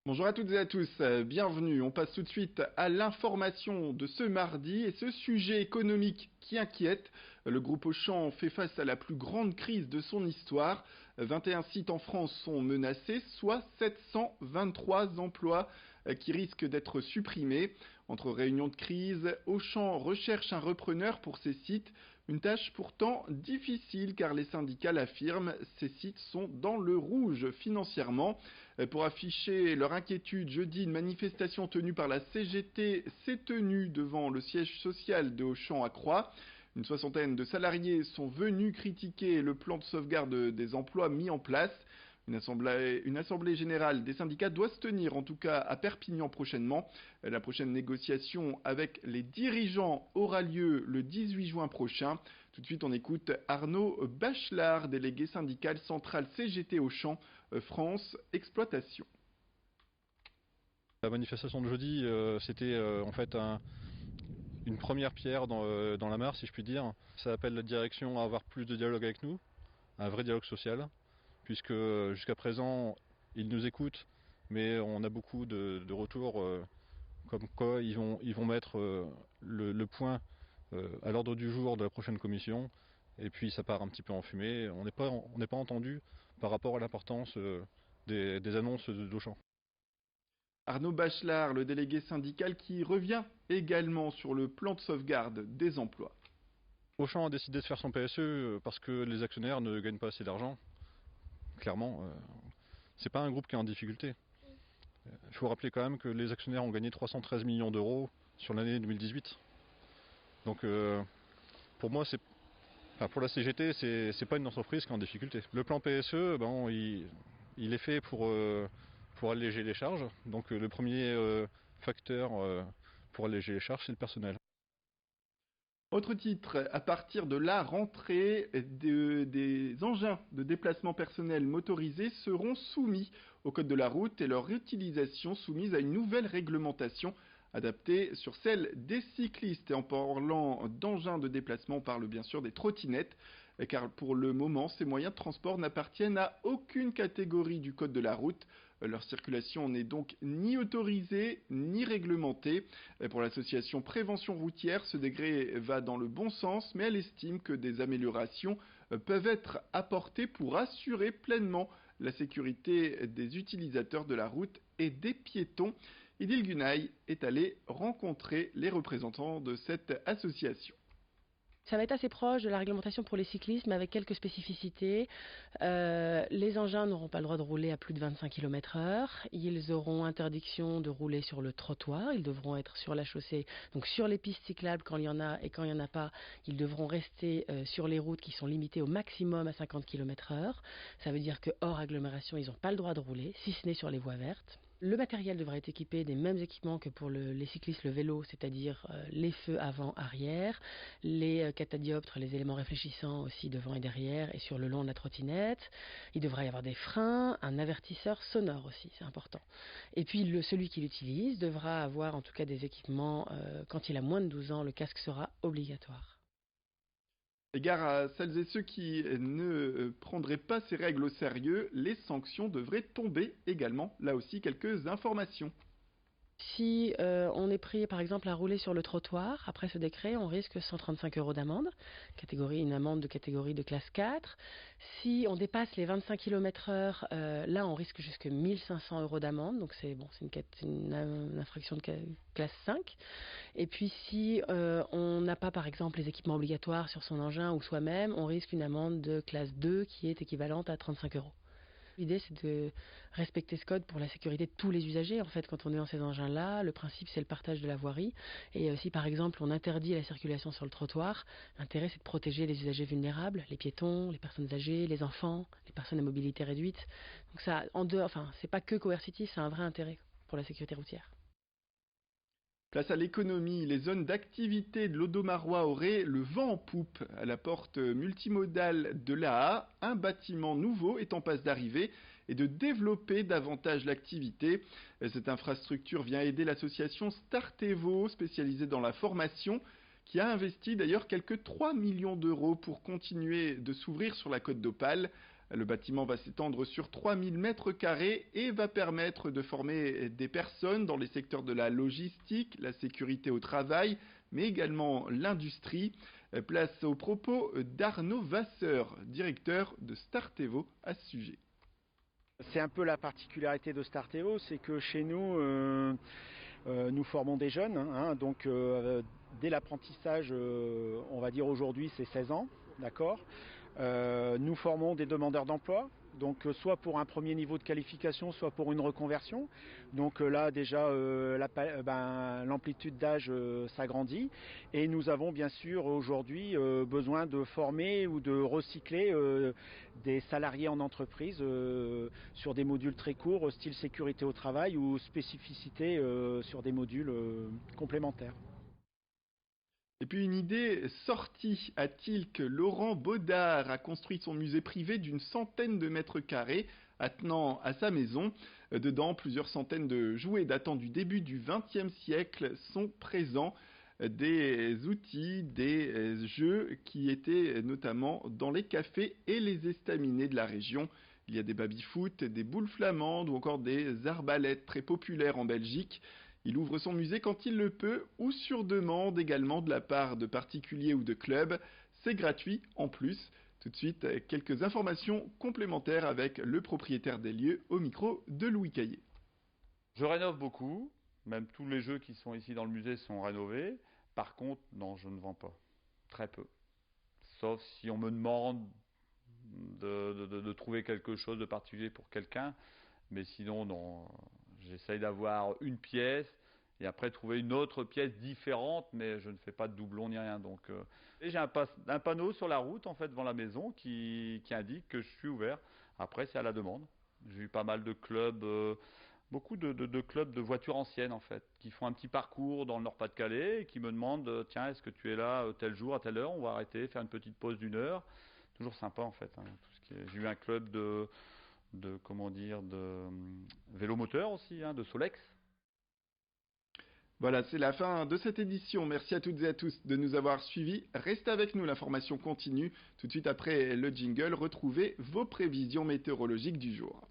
Bonjour à toutes et à tous, bienvenue. On passe tout de suite à l'information de ce mardi et ce sujet économique qui inquiète. Le groupe Auchan fait face à la plus grande crise de son histoire. 21 sites en France sont menacés, soit 723 emplois qui risquent d'être supprimés. Entre réunions de crise, Auchan recherche un repreneur pour ces sites. Une tâche pourtant difficile car les syndicats l'affirment, ces sites sont dans le rouge financièrement. Pour afficher leur inquiétude, jeudi, une manifestation tenue par la CGT s'est tenue devant le siège social de Auchan à Croix. Une soixantaine de salariés sont venus critiquer le plan de sauvegarde des emplois mis en place. Une assemblée générale des syndicats doit se tenir en tout cas à Perpignan prochainement. La prochaine négociation avec les dirigeants aura lieu le 18 juin prochain. Tout de suite on écoute Arnaud Bachelard, délégué syndical central CGT Auchan France Exploitation. La manifestation de jeudi, c'était en fait une première pierre dans la mare, si je puis dire. Ça appelle la direction à avoir plus de dialogue avec nous, un vrai dialogue social, puisque jusqu'à présent, ils nous écoutent, mais on a beaucoup de retours comme quoi ils vont mettre le point à l'ordre du jour de la prochaine commission, et puis ça part un petit peu en fumée. On n'est pas entendu par rapport à l'importance des annonces d'Auchan. Arnaud Bachelard, le délégué syndical qui revient également sur le plan de sauvegarde des emplois. Auchan a décidé de faire son PSE parce que les actionnaires ne gagnent pas assez d'argent. Clairement, c'est pas un groupe qui est en difficulté. Il faut rappeler quand même que les actionnaires ont gagné 313 millions d'euros sur l'année 2018. Donc pour moi, pour la CGT, c'est pas une entreprise qui est en difficulté. Le plan PSE, il est fait pour alléger les charges. Donc le premier facteur pour alléger les charges, c'est le personnel. Autre titre, à partir de la rentrée, des engins de déplacement personnel motorisés seront soumis au code de la route et leur utilisation soumise à une nouvelle réglementation adaptée sur celle des cyclistes. Et en parlant d'engins de déplacement, on parle bien sûr des trottinettes, car pour le moment, ces moyens de transport n'appartiennent à aucune catégorie du code de la route. Leur circulation n'est donc ni autorisée ni réglementée. Et pour l'association Prévention routière, ce décret va dans le bon sens, mais elle estime que des améliorations peuvent être apportées pour assurer pleinement la sécurité des utilisateurs de la route et des piétons. Idil Gunay est allé rencontrer les représentants de cette association. Ça va être assez proche de la réglementation pour les cyclistes, mais avec quelques spécificités. Les engins n'auront pas le droit de rouler à plus de 25 km/h. Ils auront interdiction de rouler sur le trottoir. Ils devront être sur la chaussée, donc sur les pistes cyclables quand il y en a, et quand il n'y en a pas, ils devront rester sur les routes qui sont limitées au maximum à 50 km/h. Ça veut dire que hors agglomération, ils n'ont pas le droit de rouler, si ce n'est sur les voies vertes. Le matériel devra être équipé des mêmes équipements que pour les cyclistes, le vélo, c'est-à-dire les feux avant-arrière, les catadioptres, les éléments réfléchissants aussi devant et derrière et sur le long de la trottinette. Il devra y avoir des freins, un avertisseur sonore aussi, c'est important. Et puis celui qui l'utilise devra avoir en tout cas des équipements, quand il a moins de 12 ans, le casque sera obligatoire. Égard à celles et ceux qui ne prendraient pas ces règles au sérieux, les sanctions devraient tomber également. Là aussi, quelques informations. Si on est pris par exemple à rouler sur le trottoir, après ce décret, on risque 135 euros d'amende, une amende de catégorie de classe 4. Si on dépasse les 25 km/h, là on risque jusqu'à 1500 euros d'amende, donc c'est bon, une infraction de classe 5. Et puis si on n'a pas par exemple les équipements obligatoires sur son engin ou soi-même, on risque une amende de classe 2 qui est équivalente à 35 euros. L'idée, c'est de respecter ce code pour la sécurité de tous les usagers. En fait, quand on est dans ces engins-là, le principe, c'est le partage de la voirie. Et si, par exemple, on interdit la circulation sur le trottoir, l'intérêt, c'est de protéger les usagers vulnérables, les piétons, les personnes âgées, les enfants, les personnes à mobilité réduite. Donc ça, c'est pas que coercitif, c'est un vrai intérêt pour la sécurité routière. Place à l'économie, les zones d'activité de l'Audomarois auraient le vent en poupe. À la porte multimodale de l'AA, un bâtiment nouveau est en passe d'arriver et de développer davantage l'activité. Cette infrastructure vient aider l'association Startevo, spécialisée dans la formation, qui a investi d'ailleurs quelques 3 millions d'euros pour continuer de s'ouvrir sur la côte d'Opale. Le bâtiment va s'étendre sur 3000 mètres carrés et va permettre de former des personnes dans les secteurs de la logistique, la sécurité au travail, mais également l'industrie. Place aux propos d'Arnaud Vasseur, directeur de Startevo à ce sujet. C'est un peu la particularité de Startevo, c'est que chez nous, nous formons des jeunes, donc dès l'apprentissage, on va dire aujourd'hui c'est 16 ans, d'accord. Nous formons des demandeurs d'emploi, donc soit pour un premier niveau de qualification, soit pour une reconversion. Donc là déjà l'amplitude d'âge s'agrandit et nous avons bien sûr aujourd'hui besoin de former ou de recycler des salariés en entreprise sur des modules très courts, style sécurité au travail ou spécificité sur des modules complémentaires. Et puis une idée sortie à Tilk, Laurent Baudard a construit son musée privé d'une centaine de mètres carrés attenant à sa maison. Dedans, plusieurs centaines de jouets datant du début du XXe siècle sont présents. Des outils, des jeux qui étaient notamment dans les cafés et les estaminets de la région. Il y a des baby-foot, des boules flamandes ou encore des arbalètes très populaires en Belgique. Il ouvre son musée quand il le peut ou sur demande également de la part de particuliers ou de clubs. C'est gratuit en plus. Tout de suite, quelques informations complémentaires avec le propriétaire des lieux au micro de Louis Caillé. Je rénove beaucoup, même tous les jeux qui sont ici dans le musée sont rénovés. Par contre, non, je ne vends pas. Très peu. Sauf si on me demande de trouver quelque chose de particulier pour quelqu'un. Mais sinon, non. J'essaye d'avoir une pièce et après trouver une autre pièce différente, mais je ne fais pas de doublon ni rien. Donc, et j'ai un panneau sur la route, en fait, devant la maison qui indique que je suis ouvert. Après, c'est à la demande. J'ai eu pas mal de clubs, beaucoup de clubs de voitures anciennes, en fait, qui font un petit parcours dans le Nord-Pas-de-Calais et qui me demandent tiens, est-ce que tu es là tel jour, à telle heure? On va arrêter, faire une petite pause d'1 heure. Toujours sympa, en fait. J'ai eu un club de vélomoteur aussi, de Solex. Voilà, c'est la fin de cette édition. Merci à toutes et à tous de nous avoir suivis. Restez avec nous, l'information continue. Tout de suite après le jingle, retrouvez vos prévisions météorologiques du jour.